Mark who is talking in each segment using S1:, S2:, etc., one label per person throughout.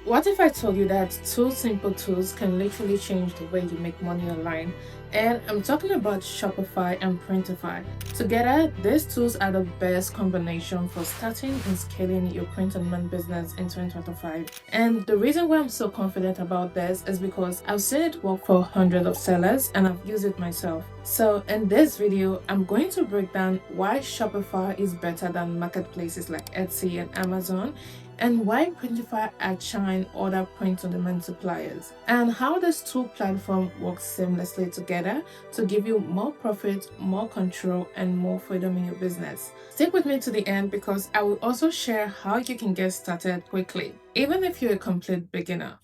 S1: What if I told you that two simple tools can literally change the way you make money online? And I'm talking about Shopify and Printify. Together, these tools are the best combination for starting and scaling your print-on-demand business in 2025. And the reason why I'm so confident about this is because I've seen it work for hundreds of sellers and I've used it myself. So in this video, I'm going to break down why Shopify is better than marketplaces like Etsy and Amazon, and why Printify outshine other print-on-demand suppliers, and how these two platforms work seamlessly together to give you more profit, more control, and more freedom in your business. Stick with me to the end because I will also share how you can get started quickly, even if you're a complete beginner.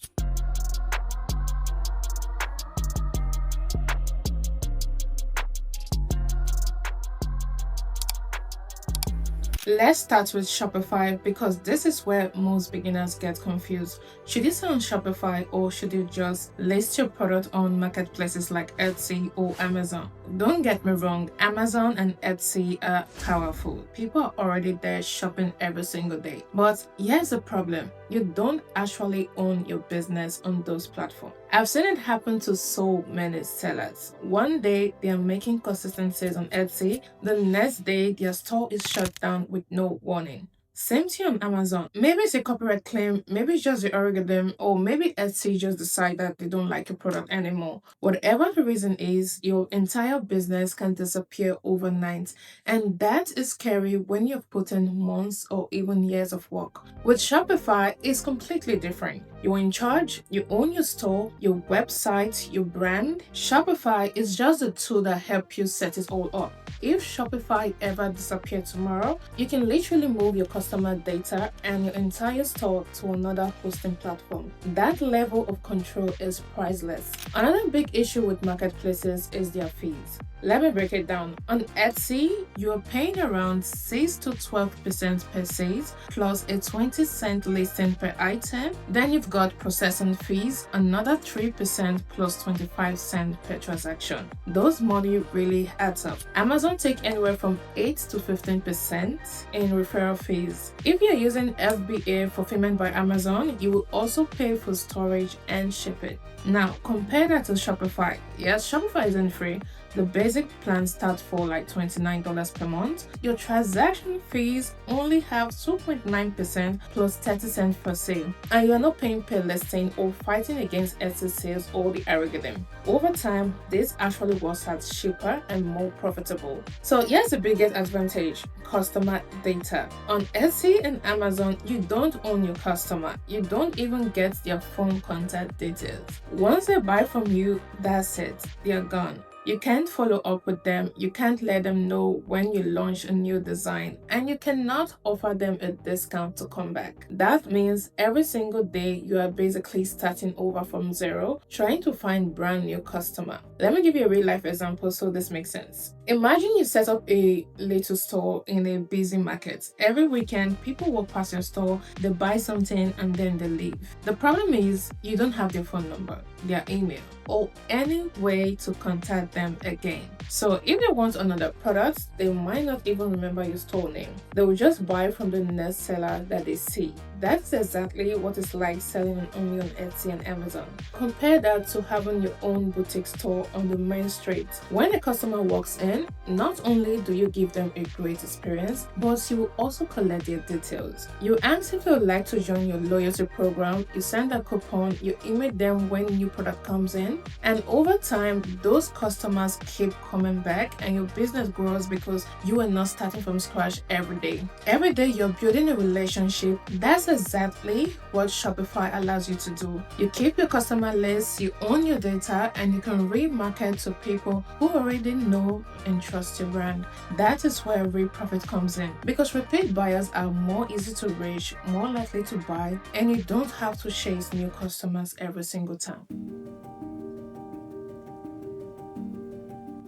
S1: Let's start with Shopify because this is where most beginners get confused. Should you sell on Shopify or should you just list your product on marketplaces like Etsy or Amazon? Don't get me wrong, Amazon and Etsy are powerful. People are already there shopping every single day. But here's the problem. You don't actually own your business on those platforms. I've seen it happen to so many sellers. One day they are making consistent sales on Etsy, the next day their store is shut down with no warning. Same thing on Amazon. Maybe it's a copyright claim, maybe it's just the algorithm, or maybe Etsy just decide that they don't like your product anymore. Whatever the reason is, your entire business can disappear overnight, and that is scary when you've put in months or even years of work. With Shopify, it's completely different. You're in charge, you own your store, your website, your brand. Shopify is just a tool that helps you set it all up. If Shopify ever disappears tomorrow, you can literally move your customer data and your entire store to another hosting platform. That level of control is priceless. Another big issue with marketplaces is their fees. Let me break it down. On Etsy, you're paying around 6 to 12% per sales plus a 20-cent listing per item. Then you've got processing fees, another 3% plus 25 cents per transaction. Those money really adds up. Amazon take anywhere from 8 to 15% in referral fees. If you're using FBA fulfillment by Amazon, you will also pay for storage and shipping. Now, compare that to Shopify. Yes, Shopify isn't free. The basic plan starts for like $29 per month. Your transaction fees only have 2.9% plus 30 cents per sale. And you are not paying per listing or fighting against Etsy sales or the algorithm. Over time, this actually works out cheaper and more profitable. So here's the biggest advantage: customer data. On Etsy and Amazon, you don't own your customer. You don't even get their phone contact details. Once they buy from you, that's it. They're gone. You can't follow up with them, you can't let them know when you launch a new design, and you cannot offer them a discount to come back. That means every single day you are basically starting over from zero, trying to find brand new customer. Let me give you a real life example so this makes sense. Imagine you set up a little store in a busy market. Every weekend, people walk past your store, they buy something, and then they leave. The problem is you don't have their phone number, their email, or any way to contact them again. So if they want another product, they might not even remember your store name. They will just buy from the next seller that they see. That's exactly what it's like selling only on Etsy and Amazon. Compare that to having your own boutique store on the main street. When a customer walks in, not only do you give them a great experience, but you will also collect their details. You ask if they would like to join your loyalty program, you send a coupon, you email them when new product comes in, and over time, those customers keep coming back and your business grows because you are not starting from scratch every day. Every day you're building a relationship. That's exactly what Shopify allows you to do. You keep your customer list, you own your data, and you can remarket to people who already know and trust your brand. That is where real profit comes in because repeat buyers are more easy to reach, more likely to buy, and you don't have to chase new customers every single time.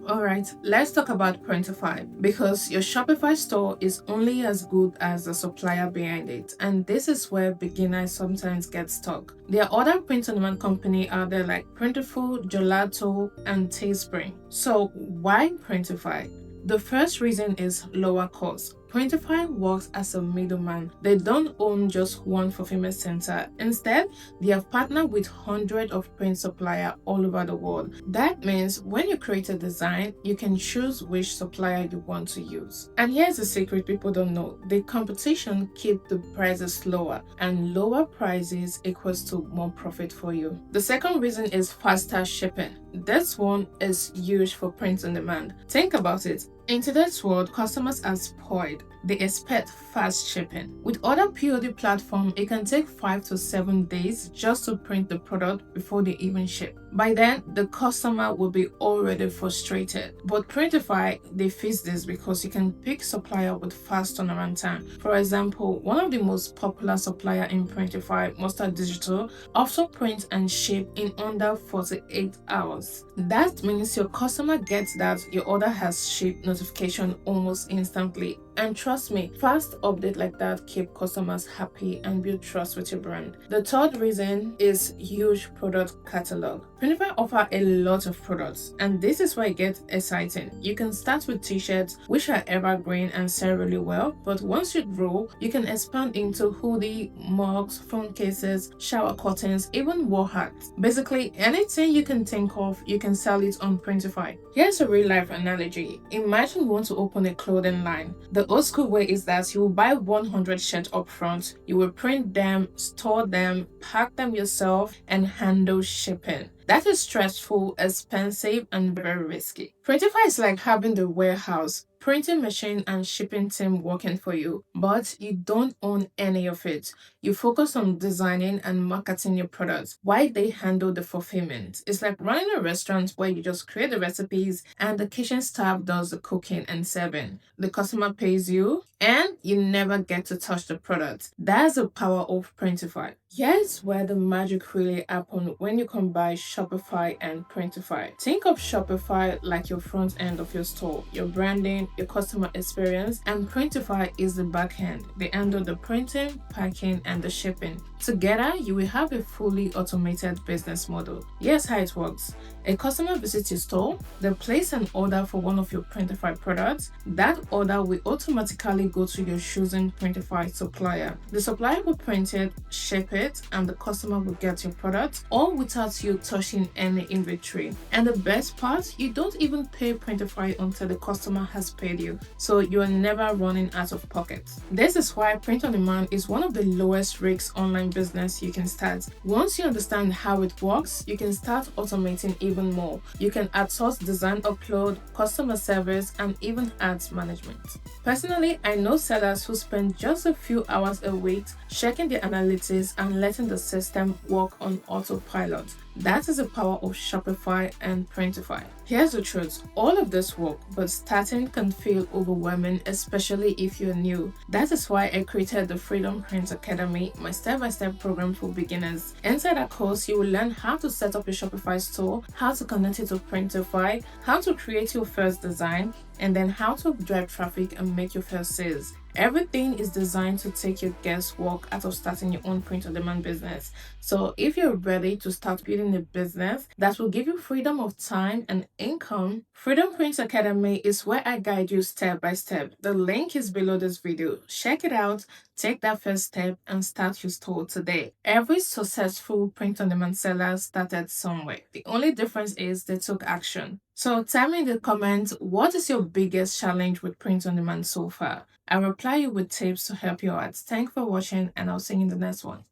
S1: Alright, let's talk about Printify because your Shopify store is only as good as the supplier behind it, and this is where beginners sometimes get stuck. There are other print-on-demand companies out there like Printiful, Gelato, and Teespring. So why Printify? The first reason is lower cost. Printify works as a middleman. They don't own just one fulfillment center. Instead, they have partnered with hundreds of print suppliers all over the world. That means when you create a design, you can choose which supplier you want to use. And here's the secret people don't know. The competition keeps the prices lower, and lower prices equals to more profit for you. The second reason is faster shipping. This one is huge for print on demand. Think about it. In today's world, customers are spoiled. They expect fast shipping. With other POD platforms, it can take 5 to 7 days just to print the product before they even ship. By then, the customer will be already frustrated. But Printify, they fix this because you can pick supplier with fast turnaround time. For example, one of the most popular supplier in Printify, Mustard Digital, also print and ship in under 48 hours. That means your customer gets that your order has shipped notification almost instantly. And trust me, fast update like that keep customers happy and build trust with your brand. The third reason is huge product catalog. Printify offer a lot of products, and this is where it gets exciting. You can start with t-shirts, which are evergreen and sell really well, but once you grow, you can expand into hoodie, mugs, phone cases, shower curtains, even wall hats. Basically, anything you can think of, you can sell it on Printify. Here's a real life analogy. Imagine you want to open a clothing line. The old school way is that you will buy 100 shirts up front, you will print them, store them, pack them yourself, and handle shipping. That is stressful, expensive, and very risky. Printify is like having the warehouse, printing machine, and shipping team working for you, but you don't own any of it. You focus on designing and marketing your products while they handle the fulfillment. It's like running a restaurant where you just create the recipes and the kitchen staff does the cooking and serving. The customer pays you and you never get to touch the product. That's the power of Printify. Here's where the magic really happens when you combine Shopify and Printify. Think of Shopify like your front end of your store, your branding, your customer experience, and Printify is the back end. They handle the printing, packing, and the shipping. Together, you will have a fully automated business model. Here's how it works. A customer visits your store, they place an order for one of your Printify products. That order will automatically go to your chosen Printify supplier. The supplier will print it, ship it, and the customer will get your product, all without you touching any inventory. And the best part, you don't even pay Printify until the customer has paid you, so you are never running out of pocket. This is why print on demand is one of the lowest risk online business you can start. Once you understand how it works, you can start automating even more. You can outsource design upload, customer service, and even ads management. Personally, I know sellers who spend just a few hours a week checking the analytics and letting the system work on autopilot. That is the power of Shopify and Printify. Here's the truth, all of this work, but starting can feel overwhelming, especially if you're new. That is why I created the Freedom Print Academy, my step-by-step program for beginners. Inside that course, you will learn how to set up a Shopify store, how to connect it to Printify, how to create your first design, and then how to drive traffic and make your first sales. Everything is designed to take your guesswork out of starting your own print-on-demand business. So if you're ready to start building a business that will give you freedom of time and income, Freedom Print Academy is where I guide you step by step. The link is below this video. Check it out, take that first step, and start your store today. Every successful print-on-demand seller started somewhere. The only difference is they took action. So tell me in the comments, what is your biggest challenge with print-on-demand so far? I'll reply you with tips to help you out. Thanks for watching, and I'll see you in the next one.